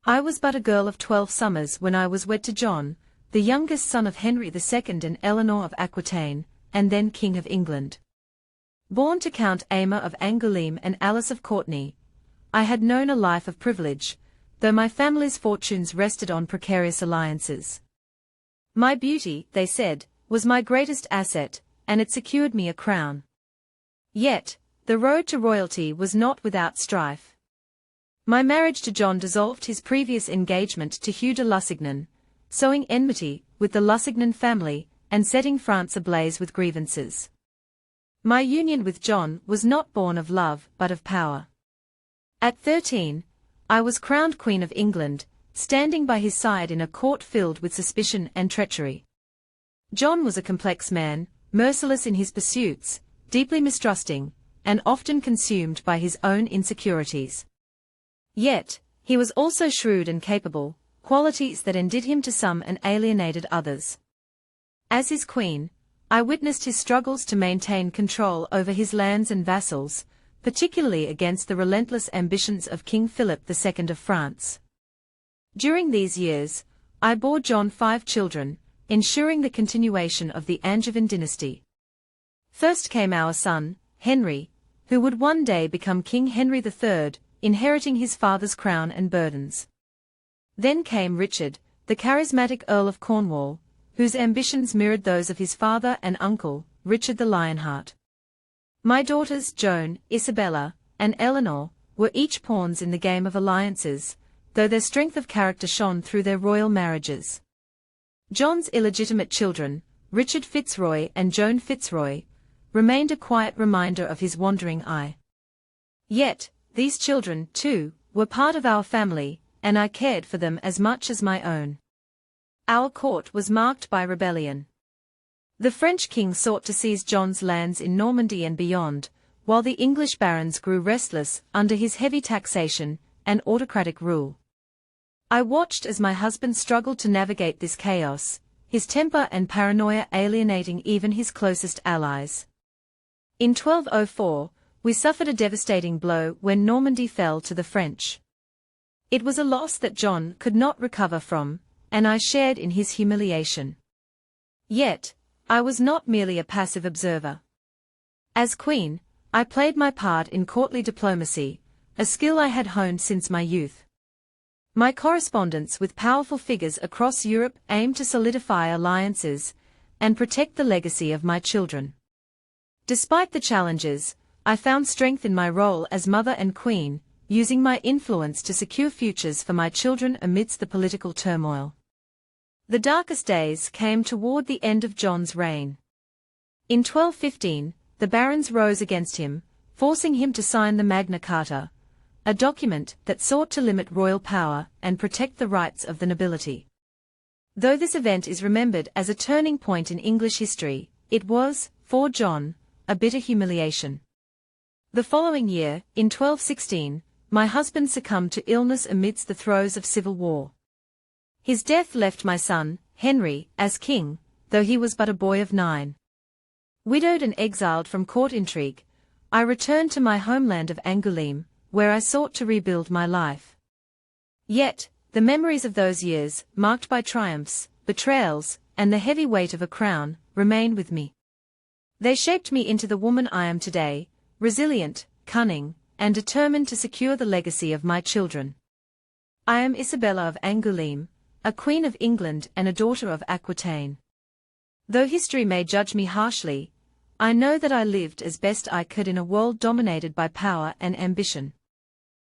I was but a girl of 12 summers when I was wed to John, the youngest son of Henry II and Eleanor of Aquitaine, and then King of England. Born to Count Aymer of Angoulême and Alice of Courtenay, I had known a life of privilege, though my family's fortunes rested on precarious alliances. My beauty, they said, was my greatest asset, and it secured me a crown. Yet, the road to royalty was not without strife. My marriage to John dissolved his previous engagement to Hugh de Lusignan, sowing enmity with the Lusignan family, and setting France ablaze with grievances. My union with John was not born of love but of power. At 13, I was crowned Queen of England, standing by his side in a court filled with suspicion and treachery. John was a complex man, merciless in his pursuits, deeply mistrusting, and often consumed by his own insecurities. Yet, he was also shrewd and capable, qualities that endeared him to some and alienated others. As his queen, I witnessed his struggles to maintain control over his lands and vassals, particularly against the relentless ambitions of King Philip II of France. During these years, I bore John 5 children, ensuring the continuation of the Angevin dynasty. First came our son, Henry, who would one day become King Henry III, inheriting his father's crown and burdens. Then came Richard, the charismatic Earl of Cornwall, whose ambitions mirrored those of his father and uncle, Richard the Lionheart. My daughters Joan, Isabella, and Eleanor, were each pawns in the game of alliances, though their strength of character shone through their royal marriages. John's illegitimate children, Richard Fitzroy and Joan Fitzroy, remained a quiet reminder of his wandering eye. Yet, these children, too, were part of our family, and I cared for them as much as my own. Our court was marked by rebellion. The French king sought to seize John's lands in Normandy and beyond, while the English barons grew restless under his heavy taxation and autocratic rule. I watched as my husband struggled to navigate this chaos, his temper and paranoia alienating even his closest allies. In 1204, we suffered a devastating blow when Normandy fell to the French. It was a loss that John could not recover from, and I shared in his humiliation. Yet, I was not merely a passive observer. As queen, I played my part in courtly diplomacy, a skill I had honed since my youth. My correspondence with powerful figures across Europe aimed to solidify alliances and protect the legacy of my children. Despite the challenges, I found strength in my role as mother and queen, using my influence to secure futures for my children amidst the political turmoil. The darkest days came toward the end of John's reign. In 1215, the barons rose against him, forcing him to sign the Magna Carta, a document that sought to limit royal power and protect the rights of the nobility. Though this event is remembered as a turning point in English history, it was, for John, a bitter humiliation. The following year, in 1216, my husband succumbed to illness amidst the throes of civil war. His death left my son, Henry, as king, though he was but a boy of 9. Widowed and exiled from court intrigue, I returned to my homeland of Angoulême, where I sought to rebuild my life. Yet, the memories of those years, marked by triumphs, betrayals, and the heavy weight of a crown, remain with me. They shaped me into the woman I am today, resilient, cunning, and determined to secure the legacy of my children. I am Isabella of Angoulême, a queen of England and a daughter of Aquitaine. Though history may judge me harshly, I know that I lived as best I could in a world dominated by power and ambition.